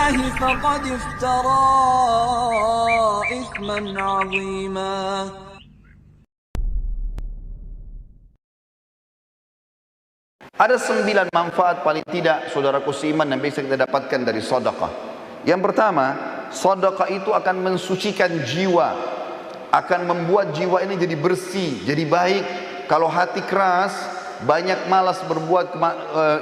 الله فقد افترى إثما عظيما. Ada 9 manfaat paling tidak saudaraku seiman yang bisa kita dapatkan dari sedekah. Yang pertama, sedekah itu akan mensucikan jiwa, akan membuat jiwa ini jadi bersih, jadi baik. Kalau hati keras, banyak malas berbuat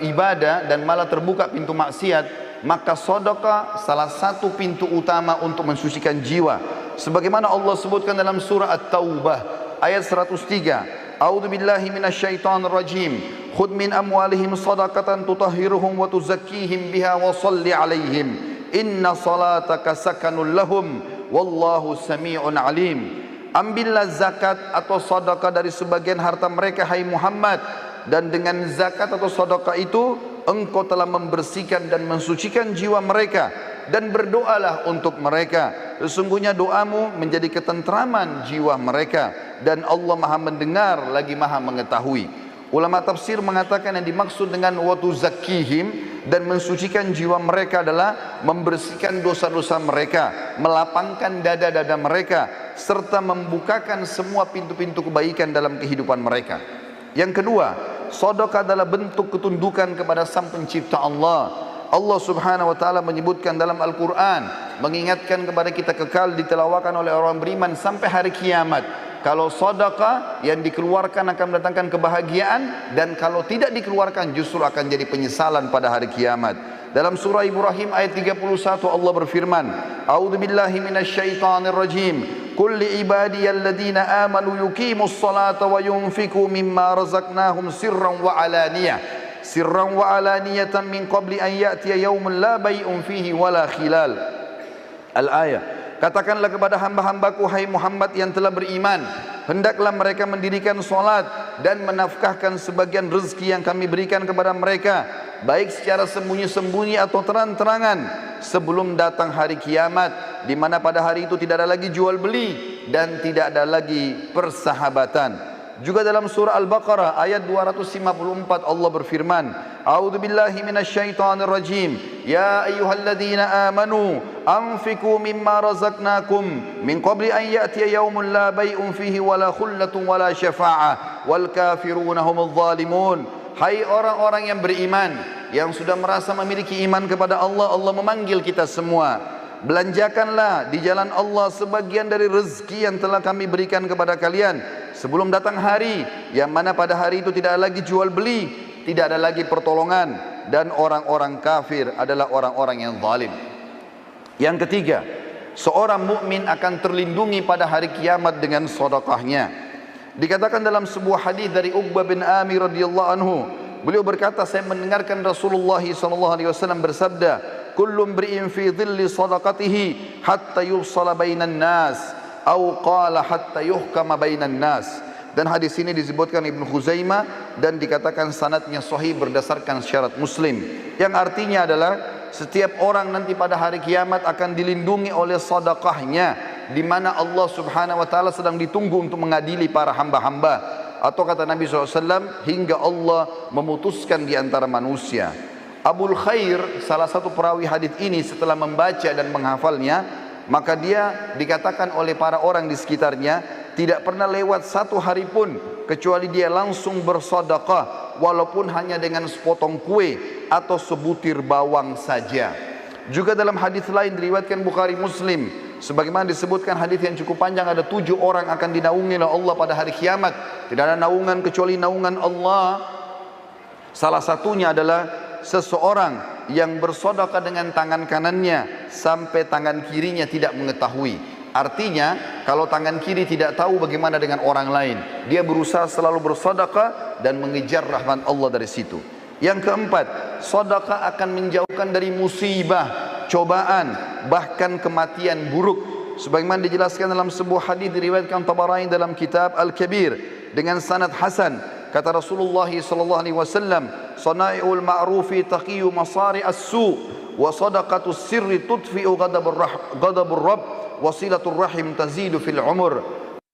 ibadah dan malah terbuka pintu maksiat, maka sedekah salah satu pintu utama untuk mensucikan jiwa. Sebagaimana Allah sebutkan dalam surah At-Taubah ayat 103. A'udzu billahi minasyaitonir rajim. Khudh min amwalihim shadaqatan tutahhiruhum wa tuzakkihim biha wa shalli 'alaihim. Inna salataka sakanul lahum wallahu samii'un 'alim. Ambillah zakat atau sedekah dari sebagian harta mereka hai Muhammad, dan dengan zakat atau sedekah itu engkau telah membersihkan dan mensucikan jiwa mereka, dan berdoalah untuk mereka. Sesungguhnya doamu menjadi ketentraman jiwa mereka, dan Allah Maha mendengar lagi Maha mengetahui. Ulama tafsir mengatakan yang dimaksud dengan watu zakihim dan mensucikan jiwa mereka adalah membersihkan dosa-dosa mereka, melapangkan dada-dada mereka, serta membukakan semua pintu-pintu kebaikan dalam kehidupan mereka. Yang kedua, sedekah adalah bentuk ketundukan kepada Sang Pencipta Allah. Allah Subhanahu wa taala menyebutkan dalam Al-Qur'an, mengingatkan kepada kita kekal ditelawakan oleh orang beriman sampai hari kiamat. Kalau sedekah yang dikeluarkan akan mendatangkan kebahagiaan, dan kalau tidak dikeluarkan justru akan jadi penyesalan pada hari kiamat. Dalam surah Ibrahim ayat 31 Allah berfirman, A'udzu billahi minasyaitonir rajim. Qul li ibadiyalladzina amanu yuqimus salata wa yunfiqu mimma razaqnahum sirran wa alaniyatan min qabli an ya'tiya yaumun la bay'un fihi wala khilal. Al-ayah. Katakanlah kepada hamba-hambaku hai Muhammad yang telah beriman, hendaklah mereka mendirikan solat dan menafkahkan sebagian rezeki yang kami berikan kepada mereka, baik secara sembunyi-sembunyi atau terang-terangan, sebelum datang hari kiamat, di mana pada hari itu tidak ada lagi jual beli dan tidak ada lagi persahabatan. Juga dalam surah Al-Baqarah ayat 254 Allah berfirman, A'udzu billahi minasyaitonir rajim. Ya ayyuhalladzina amanu anfiqu mimma razaqnakum min qabli an ya'tiya yaumun la bay'un fihi wala khullatun wala syafa'ah wal kafiruna humudz zalimun. Hai orang-orang yang beriman, yang sudah merasa memiliki iman kepada Allah, Allah memanggil kita semua. Belanjakanlah di jalan Allah sebagian dari rezeki yang telah kami berikan kepada kalian sebelum datang hari yang mana pada hari itu tidak ada lagi jual beli, tidak ada lagi pertolongan, dan orang-orang kafir adalah orang-orang yang zalim. Yang ketiga, seorang mukmin akan terlindungi pada hari kiamat dengan sedekahnya. Dikatakan dalam sebuah hadis dari Uqbah bin Amir radhiyallahu anhu, beliau berkata, saya mendengarkan Rasulullah sallallahu alaihi wasallam bersabda, kullu imri'in fi dhilli sadaqatihi hatta yufsala bainan nas atau qala hatta yuhkama bainan nas. Dan hadis ini disebutkan Ibnu Khuzaimah dan dikatakan sanadnya sahih berdasarkan syarat Muslim, yang artinya adalah setiap orang nanti pada hari kiamat akan dilindungi oleh sedekahnya, di mana Allah Subhanahu wa taala sedang ditunggu untuk mengadili para hamba-hamba, atau kata Nabi SAW, hingga Allah memutuskan di antara manusia. Abul Khair, salah satu perawi hadis ini, setelah membaca dan menghafalnya, maka dia dikatakan oleh para orang di sekitarnya, tidak pernah lewat satu hari pun kecuali dia langsung bersedekah, walaupun hanya dengan sepotong kue atau sebutir bawang saja. Juga dalam hadis lain diriwayatkan Bukhari Muslim, sebagaimana disebutkan hadis yang cukup panjang, ada 7 orang akan dinaungi oleh Allah pada hari kiamat. Tidak ada naungan kecuali naungan Allah. Salah satunya adalah seseorang yang bersedekah dengan tangan kanannya sampai tangan kirinya tidak mengetahui. Artinya kalau tangan kiri tidak tahu, bagaimana dengan orang lain? Dia berusaha selalu bersedekah dan mengejar rahmat Allah dari situ. Yang keempat, sedekah akan menjauhkan dari musibah, cobaan, bahkan kematian buruk. Sebagaimana dijelaskan dalam sebuah hadis diriwayatkan Tabarani dalam kitab Al-Kabir dengan sanad hasan. Kata Rasulullah sallallahu alaihi wasallam, "Sana'iul ma'rufi taqiyu masari as-su' wa sadaqatus sirri tudfi'u ghadabur rabb wa silatur rahim tazidu fil umur."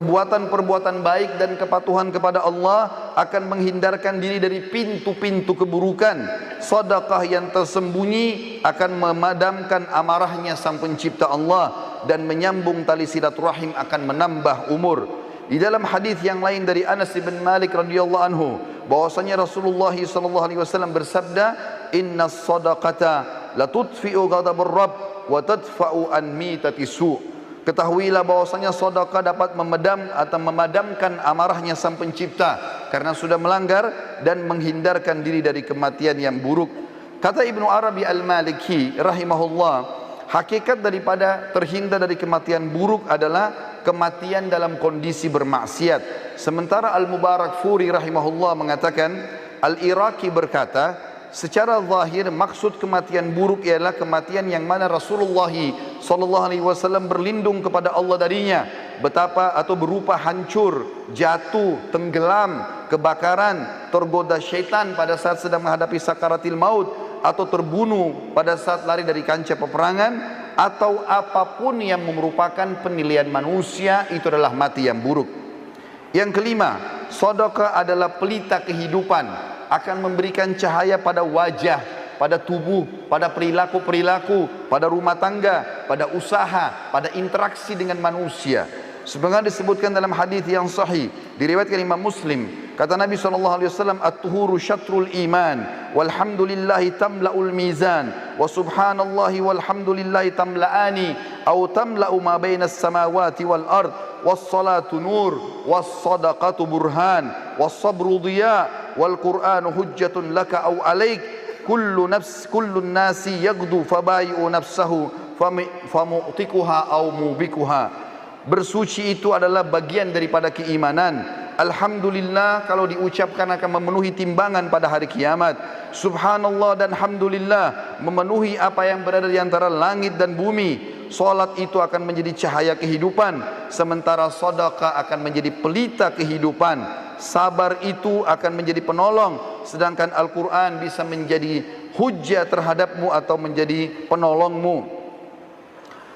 perbuatan baik dan kepatuhan kepada Allah akan menghindarkan diri dari pintu-pintu keburukan. Sedekah yang tersembunyi akan memadamkan amarahnya Sang Pencipta Allah dan menyambung tali silaturahim, akan menambah umur. Di dalam hadis yang lain dari Anas bin Malik radhiyallahu anhu, bahwasanya Rasulullah sallallahu alaihi wasallam bersabda, "Innas sadaqata la tudfi'u ghadabur rabb wa tadfa'u an mitati su'." Ketahuilah bahwasanya sedekah dapat memadamkan amarahnya Sang Pencipta karena sudah melanggar dan menghindarkan diri dari kematian yang buruk. Kata Ibnu Arabi Al-Maliki rahimahullah, hakikat daripada terhindar dari kematian buruk adalah kematian dalam kondisi bermaksiat. Sementara Al-Mubarakfuri rahimahullah mengatakan, Al-Iraqi berkata, secara zahir maksud kematian buruk ialah kematian yang mana Rasulullah sallallahu alaihi wasallam berlindung kepada Allah darinya, betapa atau berupa hancur, jatuh, tenggelam, kebakaran, tergoda syaitan pada saat sedang menghadapi sakaratil maut, atau terbunuh pada saat lari dari kancah peperangan, atau apapun yang merupakan penilaian manusia, itu adalah mati yang buruk. Yang kelima, sedekah adalah pelita kehidupan, akan memberikan cahaya pada wajah, pada tubuh, pada perilaku-perilaku, pada rumah tangga, pada usaha, pada interaksi dengan manusia. Sebagaimana disebutkan dalam hadis yang sahih diriwayatkan Imam Muslim, kata Nabi SAW, "At-tuhuru syatrul iman, walhamdulillahi tamla'ul mizan, wa subhanallahi walhamdulillahi tamla'ani, au tamla'u ma bainas samawati wal ard, was-salatu nur, was-sadaqatu burhan, was-sabru dhiya, wal Qur'anu hujjatun laka au alaik, kullu nasi yaghdu fabayi'u nafsahu famu'tikuha au mubikuha." Bersuci itu adalah bagian daripada keimanan. Alhamdulillah kalau diucapkan akan memenuhi timbangan pada hari kiamat. Subhanallah dan Alhamdulillah memenuhi apa yang berada di antara langit dan bumi. Salat itu akan menjadi cahaya kehidupan, sementara sedekah akan menjadi pelita kehidupan. Sabar itu akan menjadi penolong, sedangkan Al-Quran bisa menjadi hujjah terhadapmu atau menjadi penolongmu.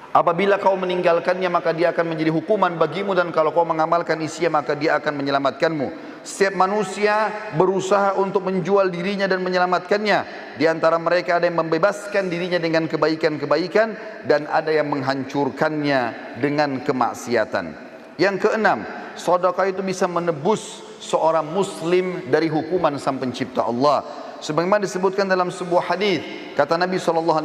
Apabila kau meninggalkannya maka dia akan menjadi hukuman bagimu, dan kalau kau mengamalkan isinya maka dia akan menyelamatkanmu. Setiap manusia berusaha untuk menjual dirinya dan menyelamatkannya. Di antara mereka ada yang membebaskan dirinya dengan kebaikan-kebaikan, dan ada yang menghancurkannya dengan kemaksiatan. Yang keenam, sedekah itu bisa menebus seorang muslim dari hukuman Sang Pencipta Allah. Sebagaimana disebutkan dalam sebuah hadis, kata Nabi SAW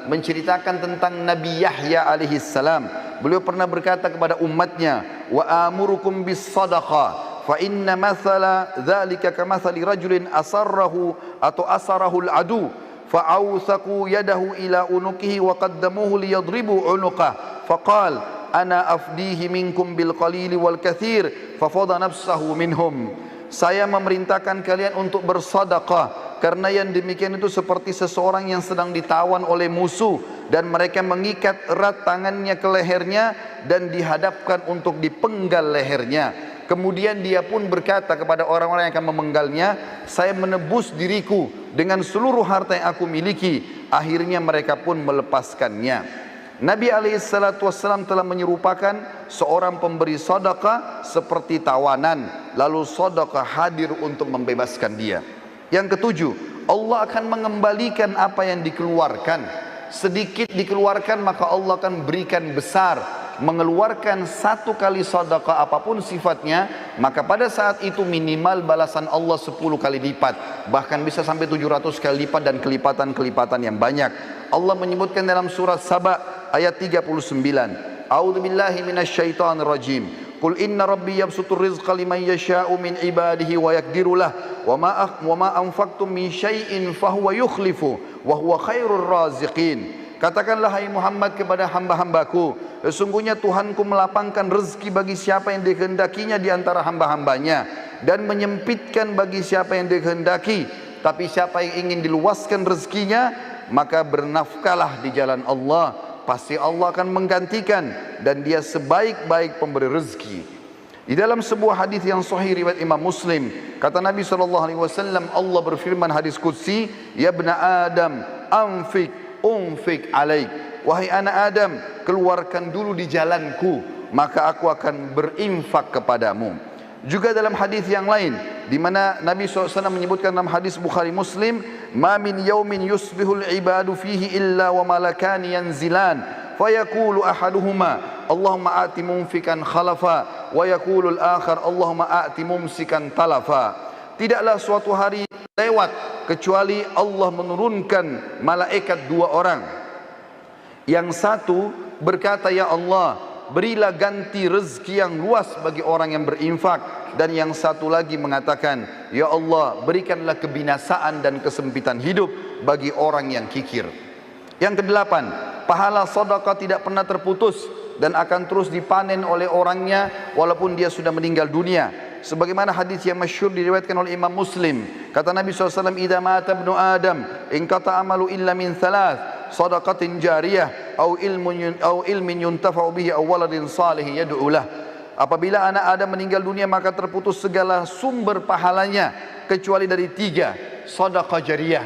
menceritakan tentang Nabi Yahya alaihi salam. Beliau pernah berkata kepada umatnya, "Wa amurukum bis sadaqah, fa inna mathala dzalika kamathali rajulin asarrahu atau asarahu al-adu, fa awthaqu yadahu ila unuqihi wa qaddamuhu liyadribu unuqah, faqal ana afdihi minkum bil qalili wal kathir, fa fadha nafsahu minhum." Saya memerintahkan kalian untuk bersedekah, karena yang demikian itu seperti seseorang yang sedang ditawan oleh musuh dan mereka mengikat erat tangannya ke lehernya dan dihadapkan untuk dipenggal lehernya. Kemudian dia pun berkata kepada orang-orang yang akan memenggalnya, "Saya menebus diriku dengan seluruh harta yang aku miliki." Akhirnya mereka pun melepaskannya. Nabi SAW telah menyerupakan seorang pemberi sedekah seperti tawanan, lalu sedekah hadir untuk membebaskan dia. Yang ketujuh, Allah akan mengembalikan apa yang dikeluarkan. Sedikit dikeluarkan maka Allah akan berikan besar. Mengeluarkan satu kali sedekah apapun sifatnya, maka pada saat itu minimal balasan Allah 10 kali lipat, bahkan bisa sampai 700 kali lipat dan kelipatan-kelipatan yang banyak. Allah menyebutkan dalam surat Saba ayat 39, A'udzu billahi minasyaitonir rajim. Qul inna rabbi yabsutur rizqa liman yasha'u min ibadihi wa yaqdiru lah wa ma anfaqtum min syai'in fahuwa yukhlifu wa huwa khairur raziqin. Katakanlah hai Muhammad kepada hamba-hambaku, sesungguhnya Tuhanku melapangkan rezeki bagi siapa yang dikehendakinya di antara hamba-hambanya, dan menyempitkan bagi siapa yang dikehendaki. Tapi siapa yang ingin diluaskan rezekinya, maka bernafkahlah di jalan Allah, pasti Allah akan menggantikan, dan dia sebaik-baik pemberi rezeki. Di dalam sebuah hadis yang sahih riwayat Imam Muslim, kata Nabi SAW, Allah berfirman hadis qudsi, "Ya ibna Adam, unfik alaik." Wahai anak Adam, keluarkan dulu di jalanku, maka aku akan berinfak kepadamu. Juga dalam hadis yang lain di mana Nabi SAW menyebutkan dalam hadis Bukhari Muslim, "Ma min yaumin yusbihul ibadu fihi illa wa malakani yanzilan, fayaqulu ahaduhuma Allahumma a'ti mumfikan khalafa wa yaqulu al-akhar Allahumma a'ti mumsikan talafa." Tidaklah suatu hari lewat kecuali Allah menurunkan malaikat dua orang. Yang satu berkata, "Ya Allah, berilah ganti rezeki yang luas bagi orang yang berinfak." Dan yang satu lagi mengatakan, "Ya Allah, berikanlah kebinasaan dan kesempitan hidup bagi orang yang kikir." Yang kedelapan, pahala sedekah tidak pernah terputus dan akan terus dipanen oleh orangnya walaupun dia sudah meninggal dunia. Sebagaimana hadis yang masyhur diriwayatkan oleh Imam Muslim, kata Nabi SAW, "Idza mata ibnu Adam, inqata amalu illa min thalath, sadaqatin jariyah, au ilmin yuntafa'u bihi, au waladin salih yad'u lah." Apabila anak Adam meninggal dunia, maka terputus segala sumber pahalanya kecuali dari tiga, sedekah jariyah.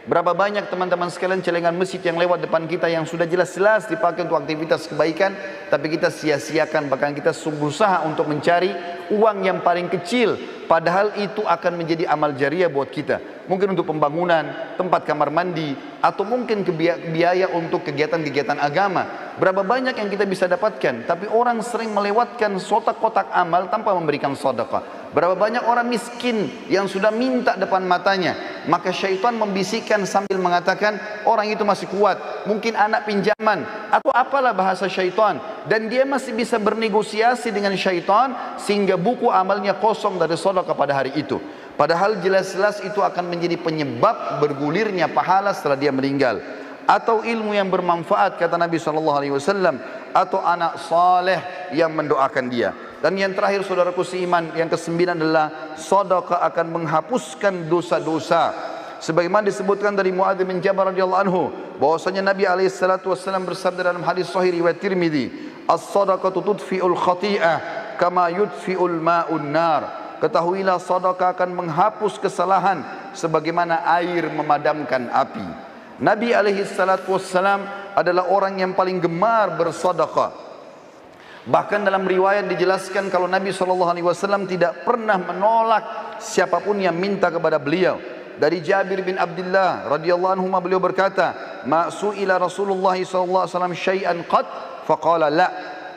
Berapa banyak teman-teman sekalian celengan masjid yang lewat depan kita yang sudah jelas-jelas dipakai untuk aktivitas kebaikan, tapi kita sia-siakan, bahkan kita berusaha untuk mencari uang yang paling kecil, padahal itu akan menjadi amal jariah buat kita. Mungkin untuk pembangunan, tempat kamar mandi, atau mungkin biaya untuk kegiatan-kegiatan agama. Berapa banyak yang kita bisa dapatkan, tapi orang sering melewatkan kotak-kotak amal tanpa memberikan sedekah. Berapa banyak orang miskin yang sudah minta depan matanya, maka syaitan membisikkan sambil mengatakan orang itu masih kuat, mungkin anak pinjaman atau apalah bahasa syaitan, dan dia masih bisa bernegosiasi dengan syaitan sehingga buku amalnya kosong dari sedekah pada hari itu. Padahal jelas-jelas itu akan menjadi penyebab bergulirnya pahala setelah dia meninggal. Atau ilmu yang bermanfaat, kata Nabi SAW, atau anak saleh yang mendoakan dia. Dan yang terakhir, saudaraku seiman, yang ke-9 adalah sedekah akan menghapuskan dosa-dosa. Sebagaimana disebutkan dari Muadz bin Jabal radhiyallahu anhu, bahwasanya Nabi SAW bersabda dalam hadis sahih riwayat Tirmidzi, "As-sadaqatu tudfi'ul khati'ah kama yudfi'ul ma'un nar." Ketahuilah sedekah akan menghapus kesalahan sebagaimana air memadamkan api. Nabi SAW adalah orang yang paling gemar bersedekah. Bahkan dalam riwayat dijelaskan kalau Nabi SAW tidak pernah menolak siapapun yang minta kepada beliau. Dari Jabir bin Abdullah radhiyallahu anhu, beliau berkata, "Ma su'ila Rasulullah SAW syai'an qad faqala la."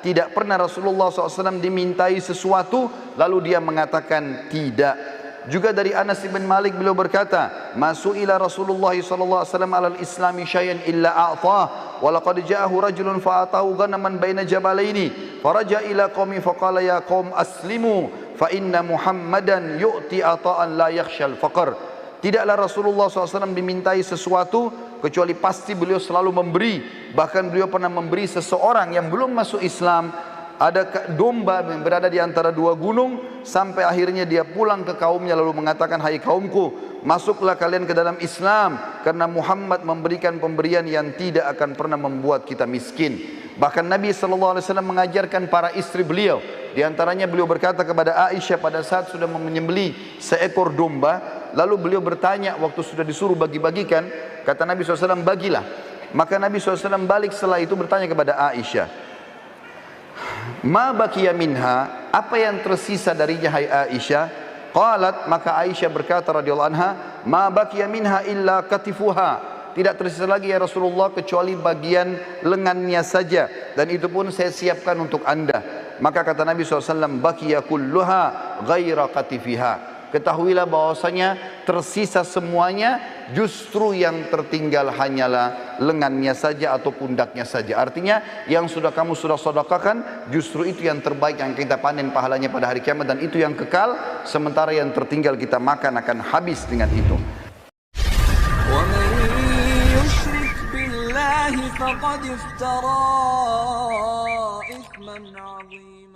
Tidak pernah Rasulullah SAW dimintai sesuatu lalu dia mengatakan tidak. Juga dari Anas bin Malik beliau berkata, "Masu'ila Rasulullah SAW alal islami syai'an illa a'tah, wa laqad ja'ahu rajulun fa'atahu ghanaman baina jabalaini, faraja ila qaumi faqala ya qaum aslimu, fa inna Muhammadan yu'ti ata'an la yakhshal faqr." Tidaklah Rasulullah SAW dimintai sesuatu kecuali pasti beliau selalu memberi. Bahkan beliau pernah memberi seseorang yang belum masuk Islam, ada domba yang berada di antara dua gunung, sampai akhirnya dia pulang ke kaumnya lalu mengatakan, "Hai kaumku, masuklah kalian ke dalam Islam karena Muhammad memberikan pemberian yang tidak akan pernah membuat kita miskin." Bahkan Nabi SAW mengajarkan para istri beliau. Di antaranya beliau berkata kepada Aisyah pada saat sudah menyembelih seekor domba, lalu beliau bertanya waktu sudah disuruh bagi-bagikan, kata Nabi SAW, "Bagilah." Maka Nabi SAW balik setelah itu bertanya kepada Aisyah, "Ma baqiya minha?" Apa yang tersisa darinya hai Aisyah? Qalat, maka Aisyah berkata radhiyallahu anha, "Ma baqiya minha illa katifuha." Tidak tersisa lagi ya Rasulullah kecuali bagian lengannya saja, dan itu pun saya siapkan untuk anda. Maka kata Nabi SAW, "Baqiya kulluha ghaira katifiha." Ketahuilah bahwasanya tersisa semuanya, justru yang tertinggal hanyalah lengannya saja atau pundaknya saja. Artinya yang sudah kamu sedekahkan, justru itu yang terbaik yang kita panen pahalanya pada hari kiamat, dan itu yang kekal, sementara yang tertinggal kita makan akan habis dengan itu. ومن يشرك بالله فقد افترى إثما عظيما.